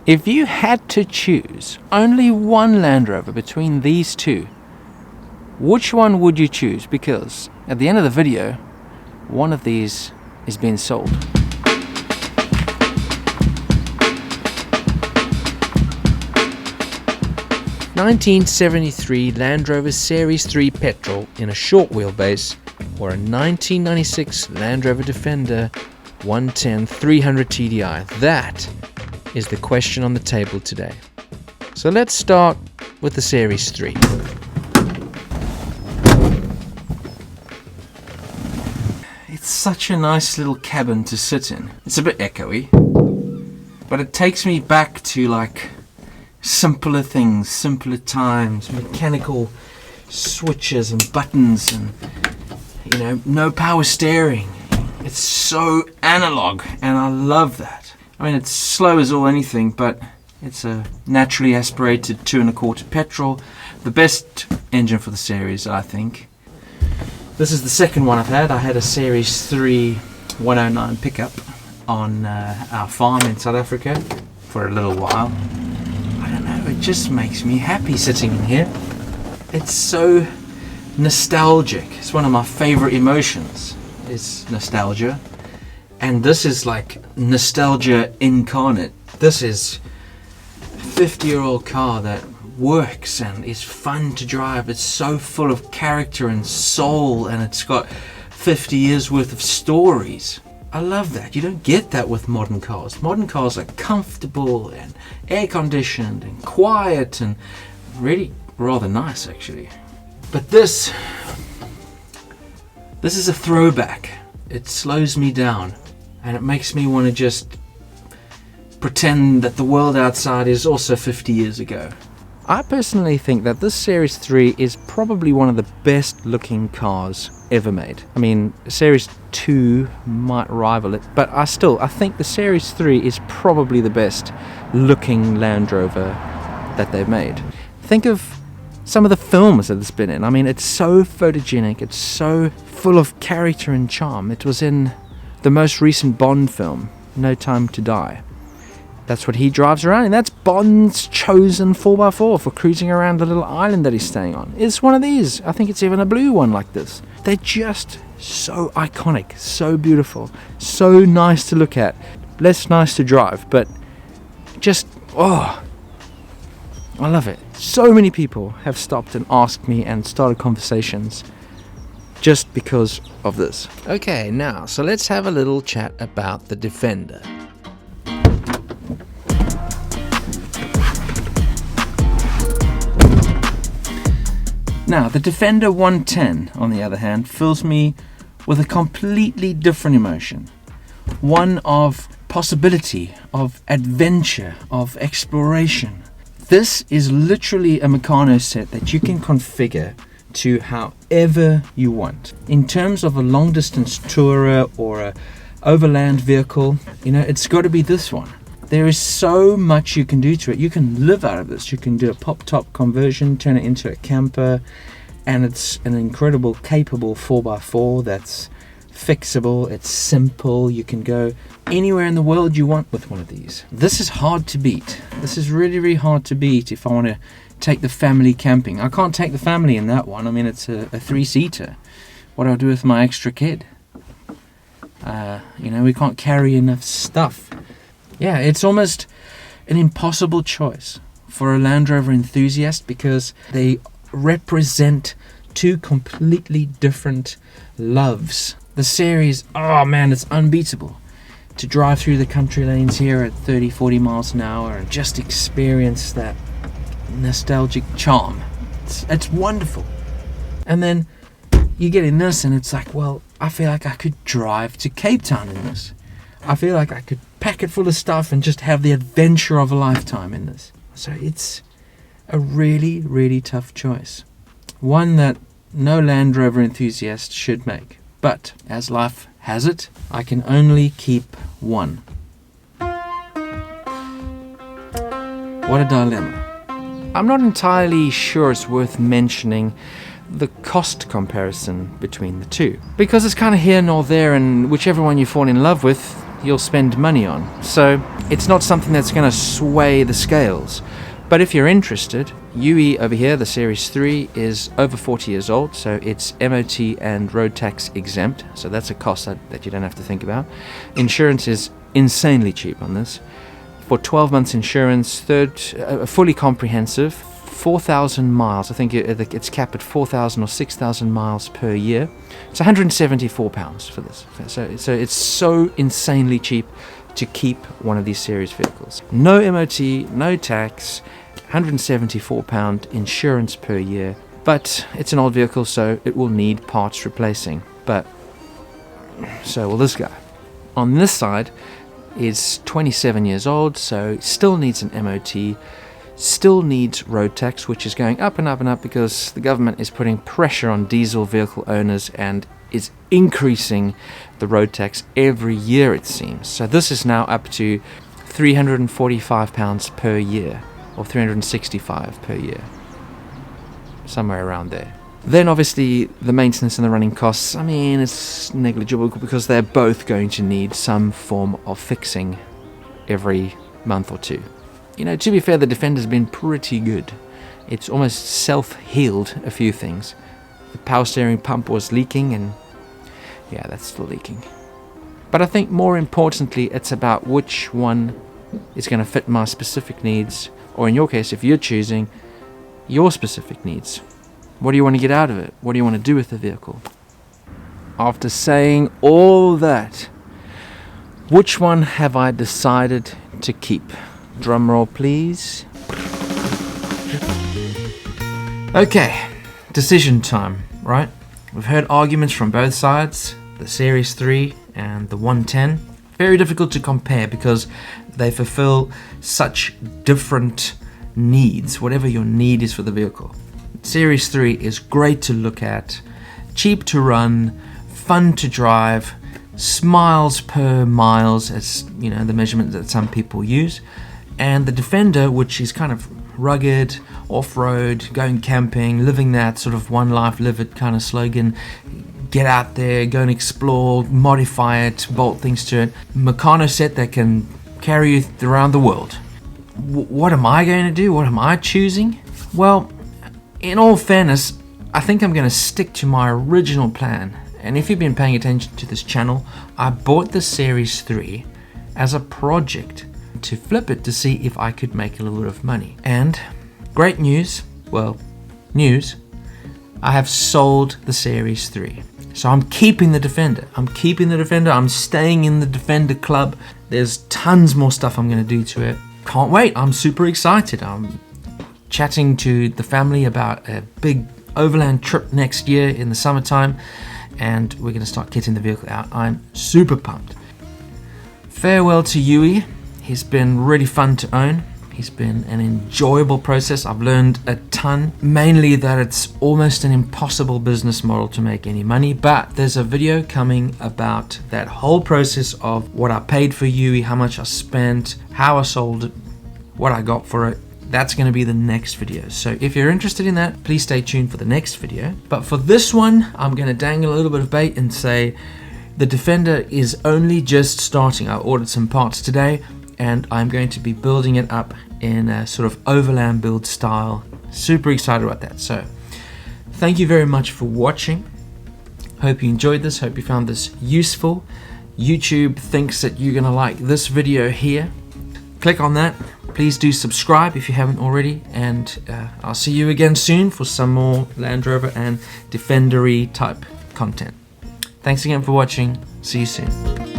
If you had to choose only one Land Rover between these two, which one would you choose? Because at the end of the video, one of these is being sold. $1973 Land Rover Series 3 petrol in a short wheelbase, or a 1996 Land Rover Defender 110 300 TDI? That is the question on the table today. So let's start with the Series 3. It's such a nice little cabin to sit in. It's a bit echoey, but it takes me back to like simpler things, simpler times, mechanical switches and buttons and, you know, no power steering. It's so analog and I love that. I mean, it's slow as all anything, but it's a naturally aspirated 2.25 petrol. The best engine for the series, I think. This is the second one I've had. I had a Series 3 109 pickup on our farm in South Africa for a little while. I don't know, it just makes me happy sitting in here. It's so nostalgic. It's one of my favorite emotions, is nostalgia. And this is like nostalgia incarnate. This is a 50-year-old car that works and is fun to drive. It's so full of character and soul, and it's got 50 years worth of stories. I love that. You don't get that with modern cars. Modern cars are comfortable and air-conditioned and quiet and really rather nice, actually. But this is a throwback. It slows me down and it makes me want to just pretend that the world outside is also 50 years ago. I personally think that this Series 3 is probably one of the best looking cars ever made. I mean, Series 2 might rival it, but I think the Series 3 is probably the best looking Land Rover that they've made. Think of some of the films that it's been in. I mean, it's so photogenic, it's so full of character and charm. It was in the most recent Bond film, No Time to Die. That's what he drives around, and that's Bond's chosen 4x4 for cruising around the little island that he's staying on. It's one of these. I think it's even a blue one like this. They're just so iconic, so beautiful, so nice to look at. Less nice to drive, but just, oh, I love it. So many people have stopped and asked me and started conversations just because of this. Okay, now, so let's have a little chat about the Defender. Now, the Defender 110, on the other hand, fills me with a completely different emotion. One of possibility, of adventure, of exploration. This is literally a Meccano set that you can configure to however you want. In terms of a long distance tourer or a overland vehicle, you know, it's got to be this one. There is so much you can do to it. You can live out of this. You can do a pop-top conversion, turn it into a camper, and it's an incredible, capable 4x4 that's fixable, it's simple. You can go anywhere in the world you want with one of these. This is hard to beat. This is really, really hard to beat if I want to take the family camping. I can't take the family in that one. I mean, it's a 3-seater. What do I do with my extra kid? You know, we can't carry enough stuff. Yeah, it's almost an impossible choice for a Land Rover enthusiast because they represent two completely different loves. The series, oh man, it's unbeatable. To drive through the country lanes here at 30-40 miles an hour and just experience that nostalgic charm. It's wonderful. And then you get in this and it's like, well, I feel like I could drive to Cape Town in this. I feel like I could pack it full of stuff and just have the adventure of a lifetime in this. So it's a really, really tough choice. One that no Land Rover enthusiast should make. But as life has it, I can only keep one. What a dilemma. I'm not entirely sure it's worth mentioning the cost comparison between the two, because it's kind of here nor there, and whichever one you fall in love with, you'll spend money on. So it's not something that's going to sway the scales. But if you're interested, UE over here, the Series 3, is over 40 years old, so it's MOT and road tax exempt, so that's a cost that you don't have to think about. Insurance is insanely cheap on this. For 12 months insurance, fully comprehensive, 4,000 miles. I think it's capped at 4,000 or 6,000 miles per year. It's £174 for this. So it's so insanely cheap to keep one of these series vehicles. No MOT, no tax, £174 insurance per year. But it's an old vehicle, so it will need parts replacing. But so will this guy. On this side is 27 years old, so still needs an MOT, still needs road tax, which is going up and up and up because the government is putting pressure on diesel vehicle owners and is increasing the road tax every year, it seems. So this is now up to £345 per year, or £365 per year, somewhere around there. Then obviously the maintenance and the running costs, I mean, it's negligible because they're both going to need some form of fixing every month or two. You know, to be fair, the Defender's been pretty good. It's almost self-healed a few things. The power steering pump was leaking, and yeah, that's still leaking. But I think more importantly, it's about which one is going to fit my specific needs, or in your case, if you're choosing your specific needs. What do you want to get out of it? What do you want to do with the vehicle? After saying all that, which one have I decided to keep? Drum roll, please. Okay, decision time, right? We've heard arguments from both sides, the Series 3 and the 110. Very difficult to compare because they fulfill such different needs, whatever your need is for the vehicle. Series 3 is great to look at, cheap to run, fun to drive, miles per miles, as you know, the measurement that some people use. And the Defender, which is kind of rugged, off-road, going camping, living that sort of one life live it kind of slogan. Get out there, go and explore, modify it, bolt things to it. Meccano set that can carry you around the world. What am I going to do? What am I choosing? Well, in all fairness, I think I'm going to stick to my original plan. And if you've been paying attention to this channel, I bought the Series 3 as a project to flip it to see if I could make a little bit of money. And great news, I have sold the Series 3. So I'm keeping the Defender. I'm staying in the Defender club. There's tons more stuff I'm going to do to it. Can't wait. I'm super excited. I'm chatting to the family about a big overland trip next year in the summertime, and we're going to start kitting the vehicle out. I'm super pumped. Farewell to Yui. He's been really fun to own. He's been an enjoyable process. I've learned a ton, mainly that it's almost an impossible business model to make any money, but there's a video coming about that whole process of what I paid for Yui, how much I spent, how I sold it, what I got for it. That's going to be the next video. So if you're interested in that, please stay tuned for the next video. But for this one, I'm going to dangle a little bit of bait and say the Defender is only just starting. I ordered some parts today, and I'm going to be building it up in a sort of overland build style. Super excited about that. So thank you very much for watching. Hope you enjoyed this. Hope you found this useful. YouTube thinks that you're going to like this video here. Click on that. Please do subscribe if you haven't already. And I'll see you again soon for some more Land Rover and Defender-y type content. Thanks again for watching. See you soon.